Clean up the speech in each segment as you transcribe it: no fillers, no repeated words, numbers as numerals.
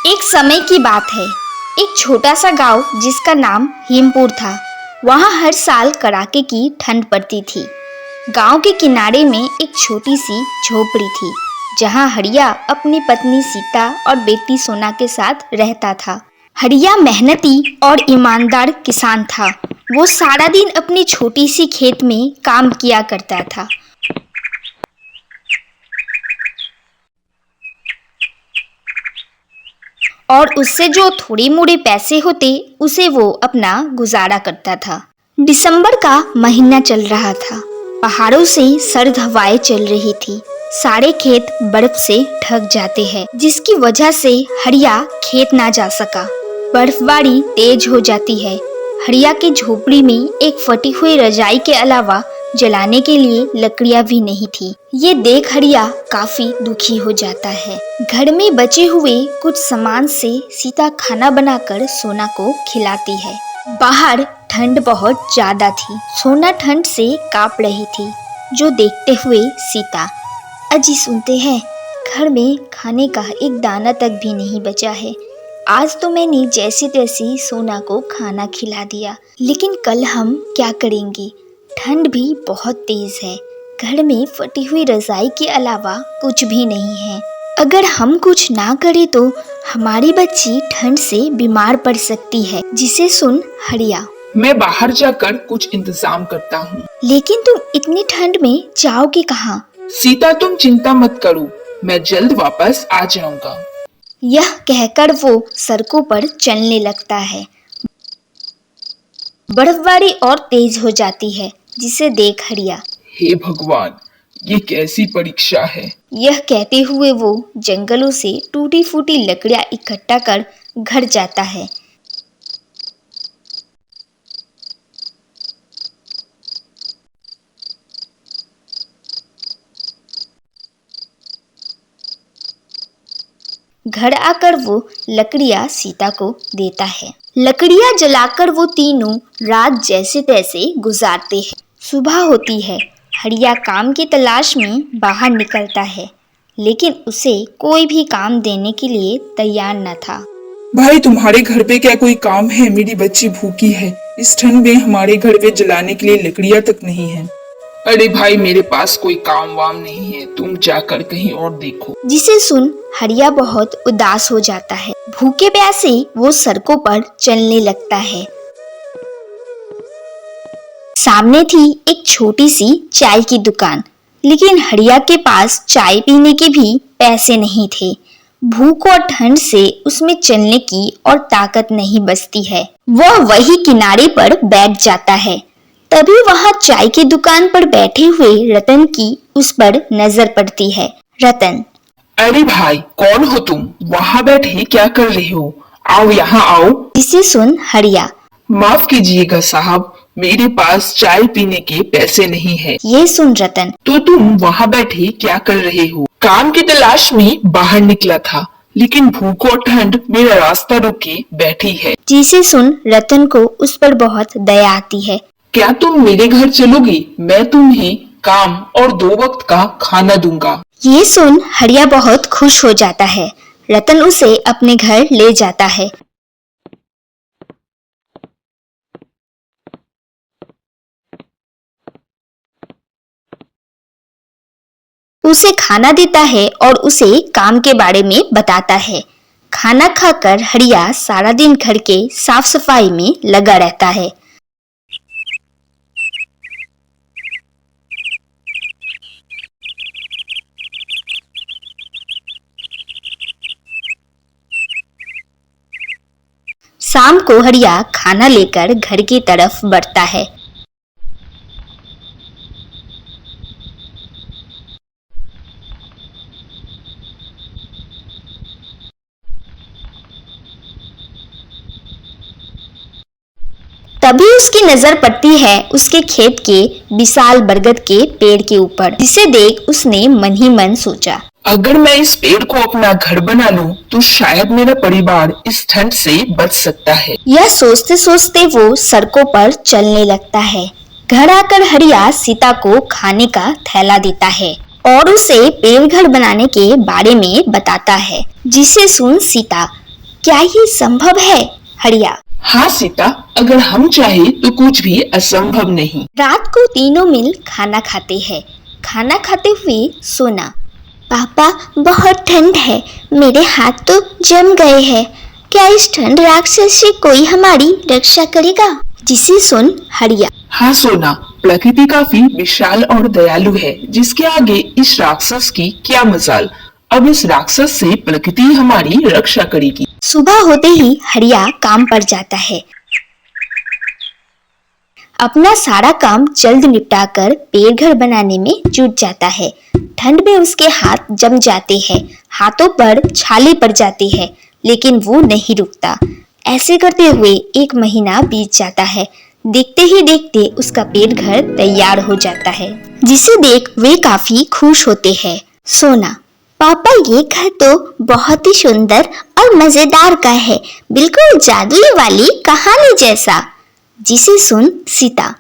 एक समय की बात है। एक छोटा सा गांव जिसका नाम हेमपुर था। वहाँ हर साल कड़ाके की ठंड पड़ती थी। गांव के किनारे में एक छोटी सी झोपड़ी थी, जहाँ हरिया अपनी पत्नी सीता और बेटी सोना के साथ रहता था। हरिया मेहनती और ईमानदार किसान था। वो सारा दिन अपनी छोटी सी खेत में काम किया करता था और उससे जो थोड़े मोड़े पैसे होते उसे वो अपना गुजारा करता था। दिसंबर का महीना चल रहा था। पहाड़ों से सर्द हवाएं चल रही थी। सारे खेत बर्फ से ढक जाते हैं, जिसकी वजह से हरिया खेत ना जा सका। बर्फबारी तेज हो जाती है। हरिया की झोपड़ी में एक फटी हुई रजाई के अलावा जलाने के लिए लकड़ियां भी नहीं थी। ये देख हरिया काफी दुखी हो जाता है। घर में बचे हुए कुछ सामान से सीता खाना बनाकर सोना को खिलाती है। बाहर ठंड बहुत ज्यादा थी। सोना ठंड से कांप रही थी, जो देखते हुए सीता, अजी सुनते हैं, घर में खाने का एक दाना तक भी नहीं बचा है। आज तो मैंने जैसी तैसी सोना को खाना खिला दिया, लेकिन कल हम क्या करेंगे? ठंड भी बहुत तेज है। घर में फटी हुई रजाई के अलावा कुछ भी नहीं है। अगर हम कुछ ना करें तो हमारी बच्ची ठंड से बीमार पड़ सकती है। जिसे सुन हरिया, मैं बाहर जाकर कुछ इंतजाम करता हूँ। लेकिन तुम इतनी ठंड में जाओगे कहाँ? सीता, तुम चिंता मत करो, मैं जल्द वापस आ जाऊंगा। यह कहकर वो सड़कों पर चलने लगता है। बर्फबारी और तेज हो जाती है, जिसे देख हरिया, हे भगवान, ये कैसी परीक्षा है। यह कहते हुए वो जंगलों से टूटी फूटी लकड़ियां इकट्ठा कर घर जाता है। घर आकर वो लकड़ियां सीता को देता है। लकड़ियां जलाकर वो तीनों रात जैसे तैसे गुजारते हैं। सुबह होती है। हरिया काम की तलाश में बाहर निकलता है, लेकिन उसे कोई भी काम देने के लिए तैयार न था। भाई, तुम्हारे घर पे क्या कोई काम है? मेरी बच्ची भूखी है। इस ठंड में हमारे घर पे जलाने के लिए लकड़ियां तक नहीं है। अरे भाई, मेरे पास कोई काम वाम नहीं है, तुम जाकर कहीं और देखो। जिसे सुन हरिया बहुत उदास हो जाता है। भूखे प्यासे वो सड़कों पर चलने लगता है। सामने थी एक छोटी सी चाय की दुकान, लेकिन हरिया के पास चाय पीने के भी पैसे नहीं थे। भूख और ठंड से उसमें चलने की और ताकत नहीं बचती है। वह वही किनारे पर बैठ जाता है। तभी वहां चाय की दुकान पर बैठे हुए रतन की उस पर नजर पड़ती है। रतन, अरे भाई, कौन हो तुम? वहाँ बैठे क्या कर रहे हो? आओ, यहाँ आओ। इसे सुन हरिया, माफ कीजिएगा साहब, मेरे पास चाय पीने के पैसे नहीं है। ये सुन रतन, तो तुम वहाँ बैठे क्या कर रहे हो? काम की तलाश में बाहर निकला था, लेकिन भूख और ठंड मेरा रास्ता रोके बैठी है। जिसे सुन रतन को उस पर बहुत दया आती है। क्या तुम मेरे घर चलोगी? मैं तुम्हें काम और 2 वक्त का खाना दूंगा। ये सुन हरिया बहुत खुश हो जाता है। रतन उसे अपने घर ले जाता है। उसे खाना देता है और उसे काम के बारे में बताता है। खाना खाकर हरिया सारा दिन घर के साफ सफाई में लगा रहता है। शाम को हरिया खाना लेकर घर की तरफ बढ़ता है। तभी उसकी नजर पड़ती है उसके खेत के विशाल बरगद के पेड़ के ऊपर, जिसे देख उसने मन ही मन सोचा, अगर मैं इस पेड़ को अपना घर बना लूं, तो शायद मेरा परिवार इस ठंड से बच सकता है। यह सोचते सोचते वो सड़कों पर चलने लगता है। घर आकर हरिया सीता को खाने का थैला देता है और उसे पेड़ घर बनाने के बारे में बताता है। जिसे सुन सीता, क्या ये संभव है? हरिया। हाँ सीता, अगर हम चाहे तो कुछ भी असंभव नहीं। रात को तीनों मिल खाना खाते हैं। खाना खाते हुए सोना। पापा, बहुत ठंड है, मेरे हाथ तो जम गए हैं। क्या इस ठंड राक्षस से कोई हमारी रक्षा करेगा? जिसे सुन हरिया। हाँ सोना, प्रकृति काफी विशाल और दयालु है, जिसके आगे इस राक्षस की क्या मजाल। अब इस राक्षस से प्रकृति हमारी रक्षा करेगी। सुबह होते ही हरिया काम पर जाता है। अपना सारा काम जल्द निपटाकर पेड़ घर बनाने में जुट जाता है। ठंड में उसके हाथ जम जाते हैं, हाथों पर छाले पड़ जाते हैं, लेकिन वो नहीं रुकता। ऐसे करते हुए 1 महीना बीत जाता है। देखते ही देखते उसका पेड़ घर तैयार हो जाता है, जिसे देख वे काफी खुश होते हैं। सोना। पापा, ये घर तो बहुत ही सुंदर और मजेदार का है, बिल्कुल जादू वाली कहानी जैसा। जिसे सुन सीता।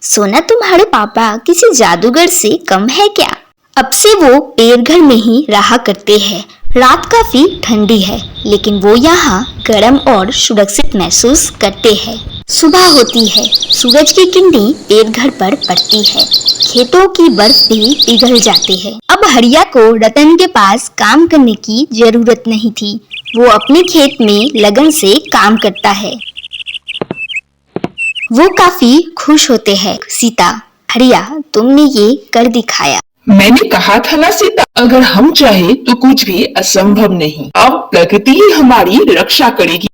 सोना, तुम्हारे पापा किसी जादूगर से कम है क्या? अब से वो पेड़ घर में ही रहा करते हैं। रात काफी ठंडी है, लेकिन वो यहाँ गर्म और सुरक्षित महसूस करते हैं। सुबह होती है, सूरज की किरणें पेड़ घर पर पड़ती है। खेतों की बर्फ भी पिघल जाती है। अब हरिया को रतन के पास काम करने की जरूरत नहीं थी। वो अपने खेत में लगन से काम करता है। वो काफी खुश होते हैं। सीता। हरिया, तुमने ये कर दिखाया। मैंने कहा था ना सीता, अगर हम चाहे तो कुछ भी असंभव नहीं। अब प्रकृति ही हमारी रक्षा करेगी।